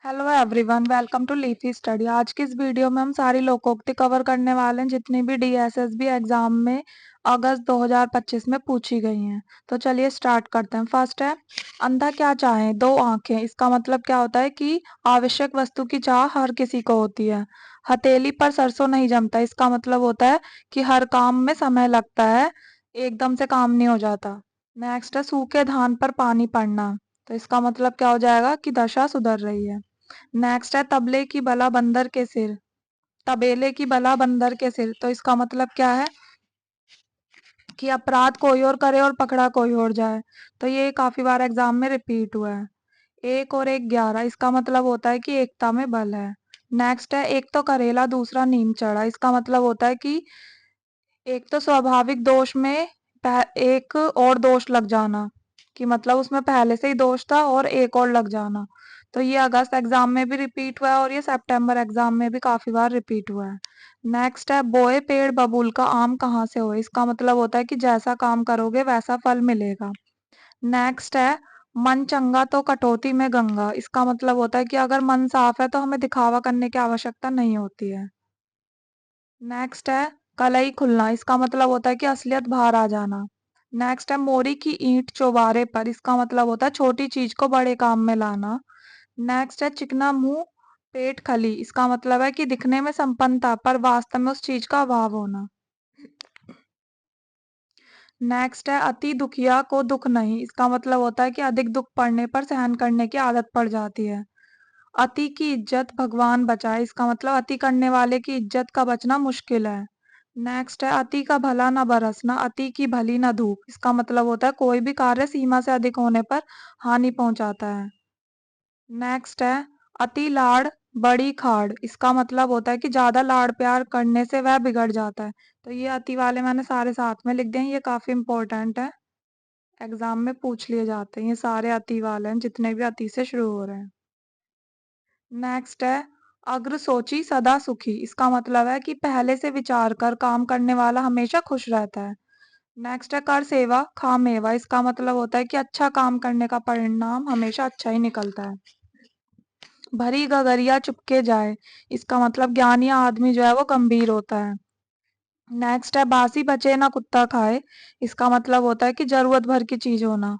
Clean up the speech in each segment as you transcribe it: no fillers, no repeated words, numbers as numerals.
Hello everyone, welcome to Leafy Study. आज की इस वीडियो में हम सारी लोकोक्ति कवर करने वाले हैं जितनी भी डीएसएसबी एग्जाम में अगस्त 2025 में पूछी गई हैं। तो चलिए स्टार्ट करते हैं। फर्स्ट है, अंधा क्या चाहे दो आंखें। इसका मतलब क्या होता है कि आवश्यक वस्तु की चाह हर किसी को होती है। हथेली पर सरसों नहीं जमता। इसका मतलब होता है कि हर काम में समय लगता है, एकदम से काम नहीं हो जाता। नेक्स्ट है, सूखे धान पर पानी पड़ना। तो इसका मतलब क्या हो जाएगा कि दशा सुधर रही है। नेक्स्ट है, तबले की बला बंदर के सिर। तबेले की बला बंदर के सिर। तो इसका मतलब क्या है कि अपराध कोई और करे और पकड़ा कोई और जाए। तो ये काफी बार एग्जाम में रिपीट हुआ है। एक और एक 11। इसका मतलब होता है कि एकता में बल है। नेक्स्ट है, एक तो करेला दूसरा नीम चढ़ा। इसका मतलब होता है कि एक तो स्वाभाविक दोष में एक और दोष लग जाना, कि मतलब उसमें पहले से ही दोष था और एक और लग जाना। तो ये अगस्त एग्जाम में भी रिपीट हुआ है और ये सितंबर एग्जाम में भी काफी बार रिपीट हुआ है। नेक्स्ट है, बोए पेड़ बबूल का आम कहाँ से होए। इसका मतलब होता है कि जैसा काम करोगे वैसा फल मिलेगा। नेक्स्ट है, मन चंगा तो कटौती में गंगा। इसका मतलब होता है कि अगर मन साफ है तो हमें दिखावा करने की आवश्यकता नहीं होती है। नेक्स्ट है, कलई खुलना। इसका मतलब होता है कि असलियत बाहर आ जाना। नेक्स्ट है, मोरी की ईंट चौबारे पर। इसका मतलब होता है छोटी चीज को बड़े काम में लाना। नेक्स्ट है, चिकना मुंह पेट खली। इसका मतलब है कि दिखने में संपन्नता पर वास्तव में उस चीज का अभाव होना। नेक्स्ट है, अति दुखिया को दुख नहीं। इसका मतलब होता है कि अधिक दुख पड़ने पर सहन करने की आदत पड़ जाती है। अति की इज्जत भगवान बचाए। इसका मतलब अति करने वाले की इज्जत का बचना मुश्किल है। नेक्स्ट है, अति का भला न बरसना, अति की भली न धूप। इसका मतलब होता है कोई भी कार्य सीमा से अधिक होने पर हानि पहुंचाता है। नेक्स्ट है, अति लाड़ बड़ी खाड़। इसका मतलब होता है कि ज्यादा लाड़ प्यार करने से वह बिगड़ जाता है। तो ये अति वाले मैंने सारे साथ में लिख दिए हैं, ये काफी इंपॉर्टेंट है, एग्जाम में पूछ लिए जाते हैं। ये सारे अति वाले हैं जितने भी अति से शुरू हो रहे हैं। नेक्स्ट है, अग्र सोची सदा सुखी। इसका मतलब है कि पहले से विचार कर काम करने वाला हमेशा खुश रहता है। नेक्स्ट है, कर सेवा खा मेवा। इसका मतलब होता है कि अच्छा काम करने का परिणाम हमेशा अच्छा ही निकलता है। भरी गगरिया चुपके जाए। इसका मतलब ज्ञानी आदमी जो है वो गंभीर होता है। नेक्स्ट है, बासी बचे ना कुत्ता खाए। इसका मतलब होता है कि जरूरत भर की चीज होना।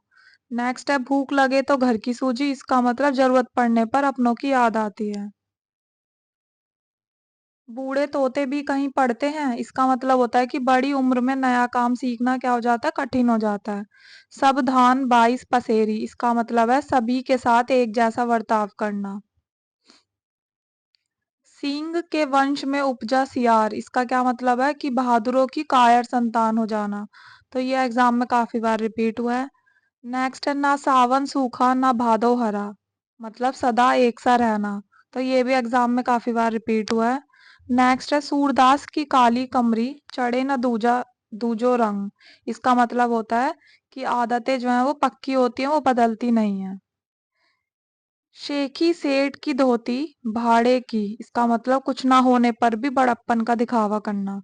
नेक्स्ट है, भूख लगे तो घर की सूजी। इसका मतलब जरूरत पड़ने पर अपनों की याद आती है। बूढ़े तोते भी कहीं पढ़ते हैं। इसका मतलब होता है कि बड़ी उम्र में नया काम सीखना क्या हो जाता है, कठिन हो जाता है। सब धान 22 पसेरी। इसका मतलब है सभी के साथ एक जैसा बर्ताव करना। सींग के वंश में उपजा सियार। इसका क्या मतलब है कि बहादुरों की कायर संतान हो जाना। तो ये एग्जाम में काफी बार रिपीट हुआ है। नेक्स्ट है, ना सावन सूखा ना भादो हरा। मतलब सदा एक सा रहना। तो ये भी एग्जाम में काफी बार रिपीट हुआ है। नेक्स्ट है, सूरदास की काली कमरी चढ़े ना दूजा दूजो रंग। इसका मतलब होता है कि आदतें जो हैं वो पक्की होती हैं, वो बदलती नहीं है। शेखी सेठ की धोती भाड़े की। इसका मतलब कुछ ना होने पर भी बड़प्पन का दिखावा करना।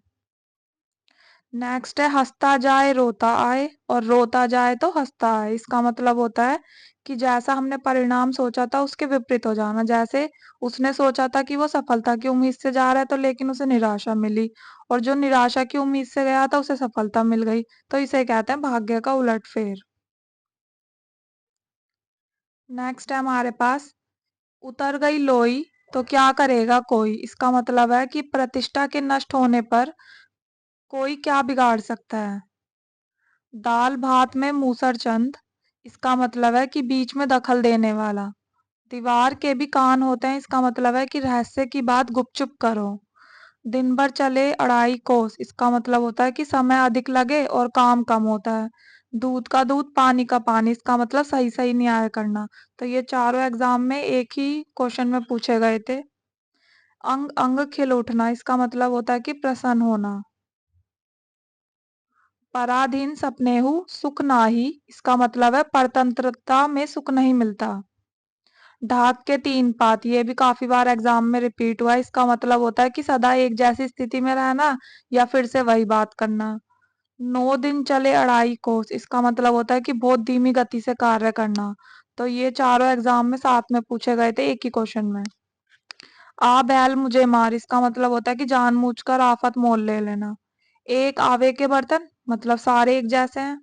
नेक्स्ट है, हंसता जाए रोता आए और रोता जाए तो हंसता आए। इसका मतलब होता है कि जैसा हमने परिणाम सोचा था उसके विपरीत हो जाना। जैसे उसने सोचा था कि वो सफलता की उम्मीद से जा रहा है तो लेकिन उसे निराशा मिली, और जो निराशा की उम्मीद से गया था उसे सफलता मिल गई। तो इसे कहते हैं भाग्य का उलटफेर। नेक्स्ट है हमारे पास, उतर गई लोई तो क्या करेगा कोई। इसका मतलब है कि प्रतिष्ठा के नष्ट होने पर कोई क्या बिगाड़ सकता है। दाल भात में मूसर चंद। इसका मतलब है कि बीच में दखल देने वाला। दीवार के भी कान होते हैं। इसका मतलब है कि रहस्य की बात गुपचुप करो। दिन भर चले अढ़ाई कोस। इसका मतलब होता है कि समय अधिक लगे और काम कम होता है। दूध का दूध पानी का पानी। इसका मतलब सही सही न्याय करना। तो ये चारों एग्जाम में एक ही क्वेश्चन में पूछे गए थे। अंग अंग खिल उठना। इसका मतलब होता है कि प्रसन्न होना। पराधीन सपनेहु सुख नाही। इसका मतलब है परतंत्रता में सुख नहीं मिलता। ढाक के तीन पात। ये भी काफी बार एग्जाम में रिपीट हुआ है। इसका मतलब होता है कि सदा एक जैसी स्थिति में रहना या फिर से वही बात करना। 9 दिन चले अढ़ाई कोस। इसका मतलब होता है कि बहुत धीमी गति से कार्य करना। तो ये चारों एग्जाम में साथ में पूछे गए थे एक ही क्वेश्चन में। आ बैल मुझे मार, इसका मतलब होता है कि जानबूझकर आफत मोल ले लेना। एक आवे के बर्तन, मतलब सारे एक जैसे हैं।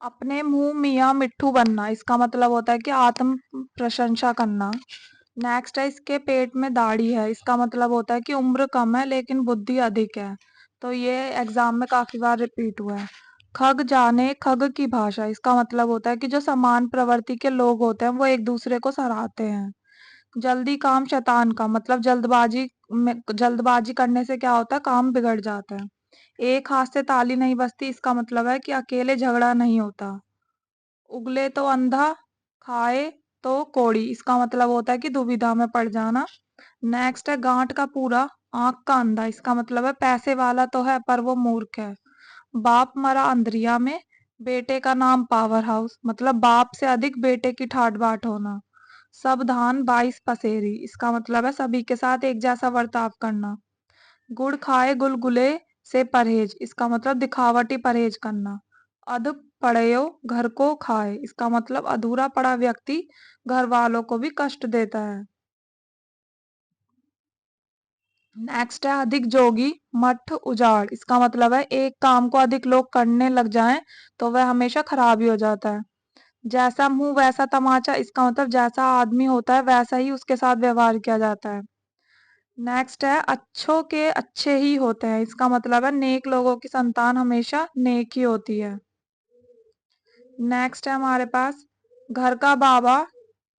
अपने मुंह मियाँ मिट्ठू बनना, इसका मतलब होता है कि आत्म प्रशंसा करना। नेक्स्ट है इसके पेट में दाढ़ी है, इसका मतलब होता है कि उम्र कम है लेकिन बुद्धि अधिक है। तो ये एग्जाम में काफी बार रिपीट हुआ है। खग जाने खग की भाषा, इसका मतलब होता है कि जो समान प्रवृत्ति के लोग होते हैं वो एक दूसरे को सराहते हैं। जल्दी काम शैतान का, मतलब जल्दबाजी करने से क्या होता है, काम बिगड़ जाता है। एक हाथ से ताली नहीं बजती, इसका मतलब है कि अकेले झगड़ा नहीं होता। उगले तो अंधा, खाए तो कोड़ी, इसका मतलब होता है कि दुविधा में पड़ जाना। नेक्स्ट है गांठ का पूरा, आंख का अंधा, इसका मतलब है पैसे वाला तो है पर वो मूर्ख है। बाप मरा अंधरिया में, बेटे का नाम पावर हाउस, मतलब बाप से अधिक बेटे की ठाट बाट होना। सब धान 22 पसेरी, इसका मतलब है सभी के साथ एक जैसा बर्ताव करना। गुड़ खाए गुलगुले से परहेज, इसका मतलब दिखावटी परहेज करना। अध पड़यो घर को खाए, इसका मतलब अधूरा पड़ा व्यक्ति घर वालों को भी कष्ट देता है। नेक्स्ट है अधिक जोगी मठ उजाड़, इसका मतलब है एक काम को अधिक लोग करने लग जाएं तो वह हमेशा खराब ही हो जाता है। जैसा मुंह वैसा तमाचा, इसका मतलब जैसा आदमी होता है वैसा ही उसके साथ व्यवहार किया जाता है। नेक्स्ट है अच्छों के अच्छे ही होते हैं, इसका मतलब है नेक लोगों की संतान हमेशा नेक ही होती है। नेक्स्ट है हमारे पास घर का बाबा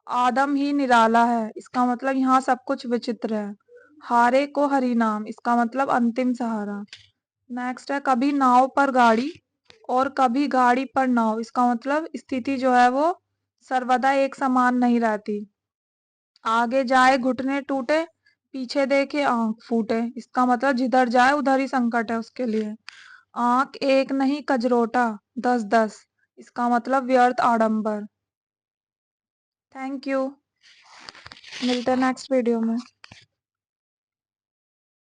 आदम ही निराला है, इसका मतलब यहाँ सब कुछ विचित्र है। हारे को हरि नाम, इसका मतलब अंतिम सहारा। नेक्स्ट है कभी नाव पर गाड़ी और कभी गाड़ी पर नाव, इसका मतलब स्थिति जो है वो सर्वदा एक समान नहीं रहती। आगे जाए घुटने टूटे, पीछे देखे आंख फूटे, इसका मतलब जिधर जाए उधर ही संकट है उसके लिए। आंख एक नहीं कजरोटा 10-10, इसका मतलब व्यर्थ आडंबर। Thank you. मिलते हैं नेक्स्ट वीडियो में।